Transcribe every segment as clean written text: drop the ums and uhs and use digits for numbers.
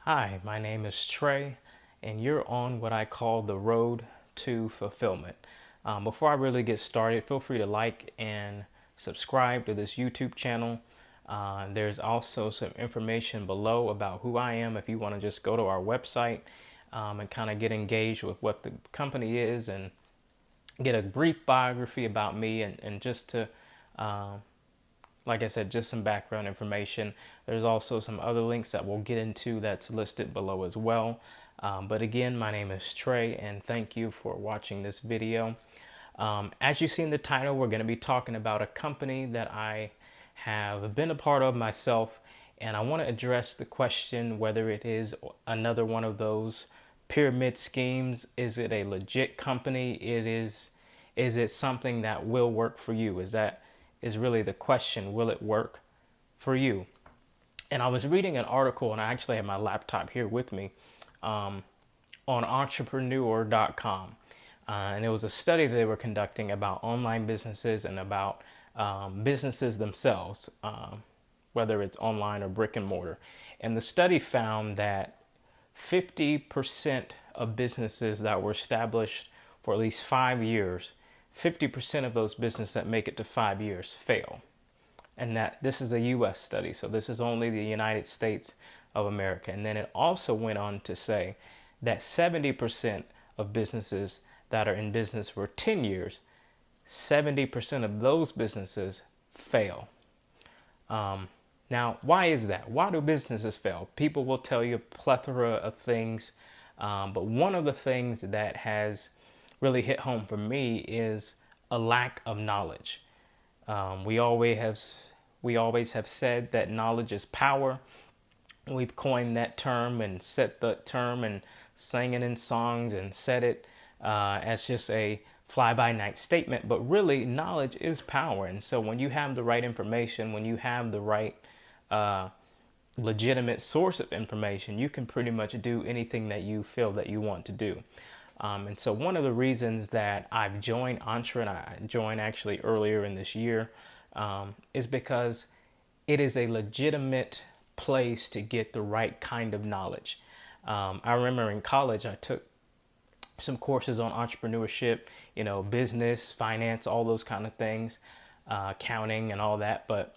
Hi, my name is Trey, and you're on what I call the road to fulfillment. Before I really get started, feel free to like and subscribe to this YouTube channel. There's also some information below about who I am if you want to just go to our website and kind of get engaged with what the company is and get a brief biography about me and just to like I said, just some background information. There's also some other links that we'll get into that's listed below as well. But again, my name is Trey, and thank you for watching this video. As you see in the title, we're going to be talking about a company that I have been a part of myself, and I want to address the question whether it is another one of those pyramid schemes. Is it a legit company? Is it something that will work for you? Is really the question. Will it work for you? And I was reading an article, and I actually have my laptop here with me, on entrepreneur.com. And it was a study they were conducting about online businesses and about businesses themselves, whether it's online or brick and mortar. And the study found that 50% of businesses that were established for at least 5 years, 50% of those businesses that make it to 5 years fail. And that this is a US study, so this is only the United States of America. And then it also went on to say that 70% of businesses that are in business for 10 years, 70% of those businesses fail. Now, why is that? Why do businesses fail? People will tell you a plethora of things, but one of the things that has really hit home for me is a lack of knowledge. We always have said that knowledge is power. We've coined that term and set that term and sang it in songs and said it as just a fly-by-night statement. But really, knowledge is power. And so when you have the right information, when you have the right legitimate source of information, you can pretty much do anything that you feel that you want to do. And so one of the reasons that I've joined Entre, and I joined actually earlier in this year, is because it is a legitimate place to get the right kind of knowledge. I remember in college, I took some courses on entrepreneurship, business, finance, all those kind of things, accounting and all that. But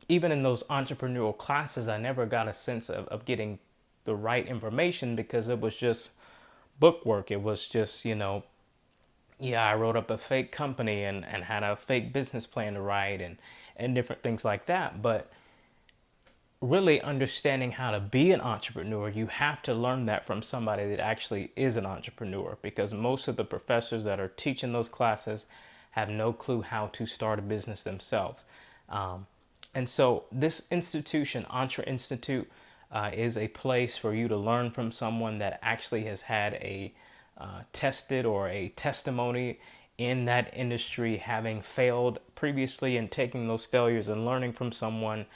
even in those entrepreneurial classes, I never got a sense of getting the right information because it was just book work. It was just, I wrote up a fake company and had a fake business plan to write and different things like that. But really understanding how to be an entrepreneur, you have to learn that from somebody that actually is an entrepreneur, because most of the professors that are teaching those classes have no clue how to start a business themselves. And so this institution, Entre Institute, is a place for you to learn from someone that actually has had a tested or a testimony in that industry, having failed previously and taking those failures and learning from someone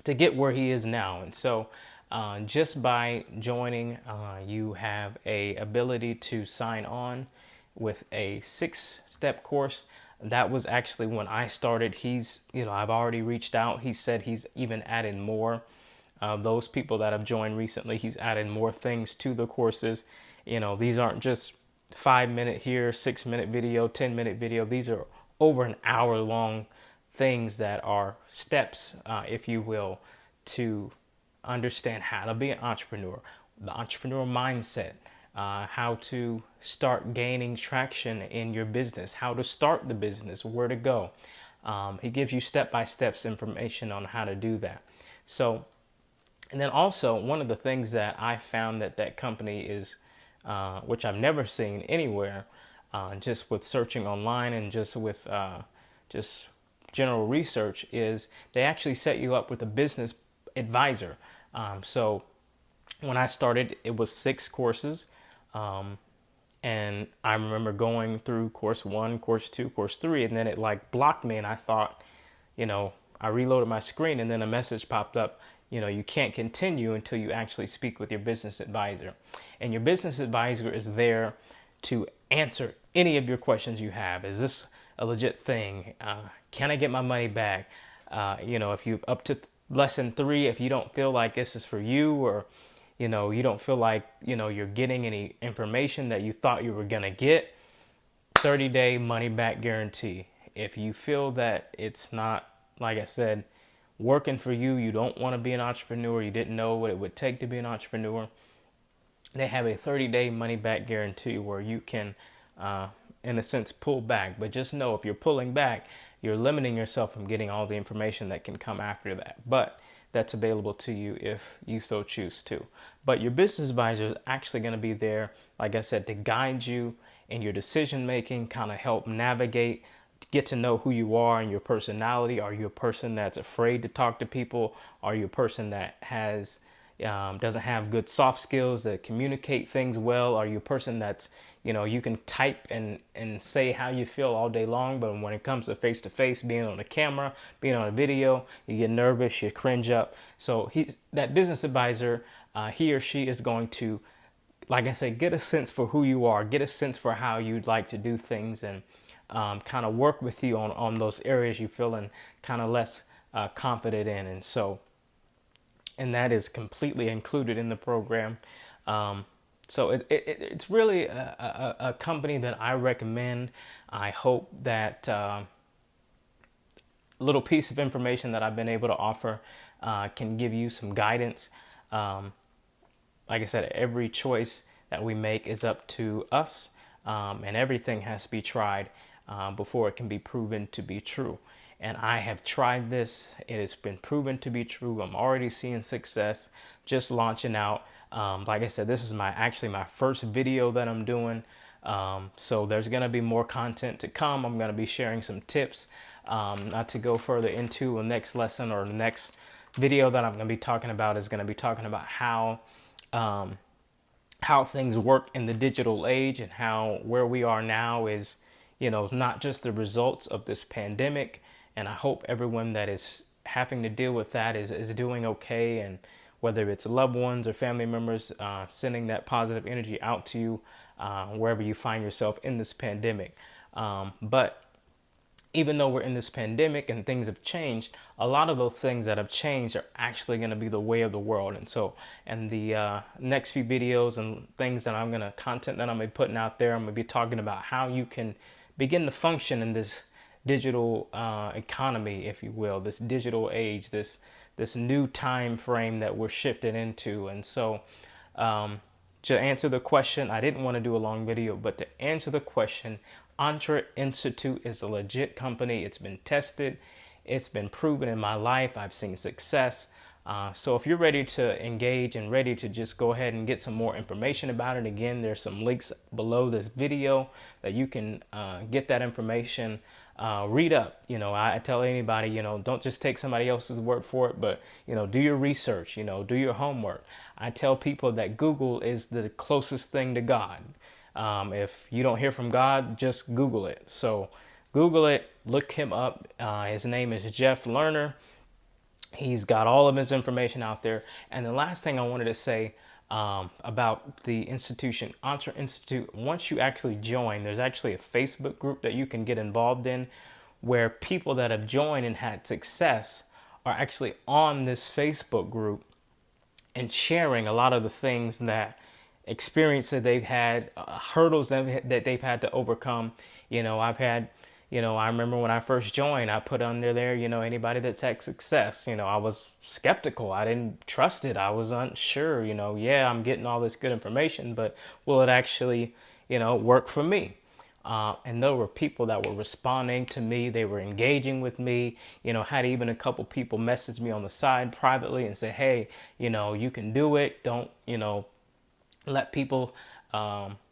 to get where he is now. And so just by joining, you have a ability to sign on with a 6-step course. That was actually when I started. I've already reached out. He said he's even added more. Those people that have joined recently, he's added more things to the courses. These aren't just 5-minute here, 6-minute video, 10-minute video. These are over an hour long things that are steps, if you will, to understand how to be an entrepreneur, the entrepreneurial mindset, how to start gaining traction in your business, how to start the business, where to go. He gives you step-by-step information on how to do that. So, and then also one of the things that I found that company is, which I've never seen anywhere, just with searching online and just with just general research, is they actually set you up with a business advisor. So when I started, it was 6 courses. And I remember going through course 1, course 2, course 3, and then it blocked me. And I thought, I reloaded my screen and then a message popped up, you can't continue until you actually speak with your business advisor. And your business advisor is there to answer any of your questions you have. Is this a legit thing? Can I get my money back? If you up to lesson 3, if you don't feel like this is for you, or you don't feel like you're getting any information that you thought you were going to get, 30-day money back guarantee. If you feel that it's not, like I said, working for you, you don't want to be an entrepreneur, you didn't know what it would take to be an entrepreneur, they have a 30-day money back guarantee where you can, in a sense, pull back. But just know, if you're pulling back, you're limiting yourself from getting all the information that can come after that. But that's available to you if you so choose to. But your business advisor is actually going to be there, like I said, to guide you in your decision making, kind of help navigate, get to know who you are and your personality. Are you a person that's afraid to talk to people? Are you a person that doesn't have good soft skills that communicate things well? Are you a person that's, you can type and say how you feel all day long, but when it comes to face, being on the camera, being on a video, you get nervous, you cringe up. So that business advisor, he or she is going to, like I said, get a sense for who you are, get a sense for how you'd like to do things, and kind of work with you on those areas you feeling kind of less confident in. And that is completely included in the program. So it's really a company that I recommend. I hope that little piece of information that I've been able to offer can give you some guidance. Like I said, every choice that we make is up to us, and everything has to be tried before it can be proven to be true. And I have tried this. It has been proven to be true. I'm already seeing success, just launching out. Like I said, this is actually my first video that I'm doing. So there's going to be more content to come. I'm going to be sharing some tips, not to go further into the next lesson or the next video that I'm going to be talking about is going to be talking about how things work in the digital age, and where we are now is, not just the results of this pandemic. And I hope everyone that is having to deal with that is doing okay. And whether it's loved ones or family members, sending that positive energy out to you wherever you find yourself in this pandemic. But even though we're in this pandemic and things have changed, a lot of those things that have changed are actually going to be the way of the world. And so, in the next few videos and content that I'm going to be putting out there, I'm going to be talking about how you can begin to function in this digital economy, if you will, this digital age, this new time frame that we're shifted into. And so, to answer the question, I didn't want to do a long video, but to answer the question, Entre Institute is a legit company. It's been tested. It's been proven in my life. I've seen success. So if you're ready to engage and ready to just go ahead and get some more information about it, again, there's some links below this video that you can get that information. Read up. I tell anybody, don't just take somebody else's word for it, but, do your research, do your homework. I tell people that Google is the closest thing to God. If you don't hear from God, just Google it. So Google it, look him up. His name is Jeff Lerner. He's got all of his information out there. And the last thing I wanted to say about the institution, Entre Institute, once you actually join, there's actually a Facebook group that you can get involved in where people that have joined and had success are actually on this Facebook group and sharing a lot of the things experience that they've had, hurdles that they've had to overcome. I remember when I first joined, I put under there, anybody that's had success. I was skeptical. I didn't trust it. I was unsure, I'm getting all this good information, but will it actually, work for me? And there were people that were responding to me. They were engaging with me, had even a couple people message me on the side privately and say, hey, you can do it. Don't, let people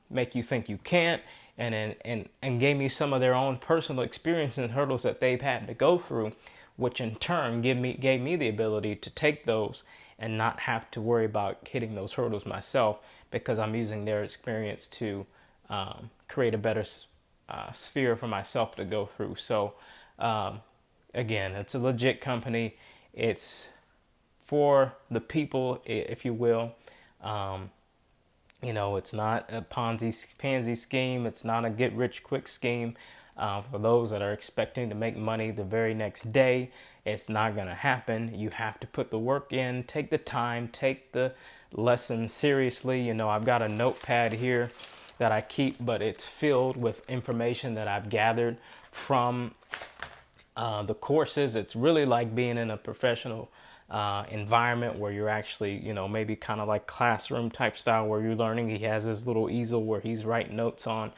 make you think you can't, and gave me some of their own personal experiences and hurdles that they've had to go through, which in turn gave me the ability to take those and not have to worry about hitting those hurdles myself, because I'm using their experience to create a better sphere for myself to go through. So again, it's a legit company. It's for the people, if you will. It's not a pansy scheme. It's not a get rich quick scheme. For those that are expecting to make money the very next day, it's not going to happen. You have to put the work in, take the time, take the lessons seriously. You know, I've got a notepad here that I keep, but it's filled with information that I've gathered from the courses. It's really like being in a professional environment where you're actually, you know, maybe kind of like classroom type style where you're learning. He has his little easel where he's writing notes on,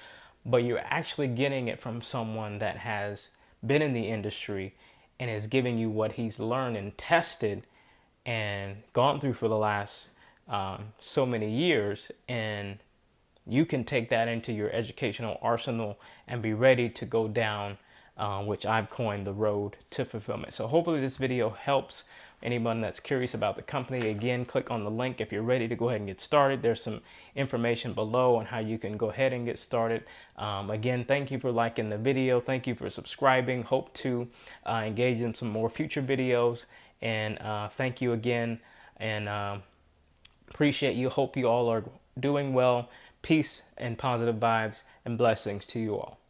but you're actually getting it from someone that has been in the industry and is giving you what he's learned and tested and gone through for the last so many years. And you can take that into your educational arsenal and be ready to go down, which I've coined the road to fulfillment. So hopefully this video helps anyone that's curious about the company. Again, click on the link if you're ready to go ahead and get started. There's some information below on how you can go ahead and get started. Again, thank you for liking the video. Thank you for subscribing. Hope to engage in some more future videos. And thank you again. And appreciate you. Hope you all are doing well. Peace and positive vibes and blessings to you all.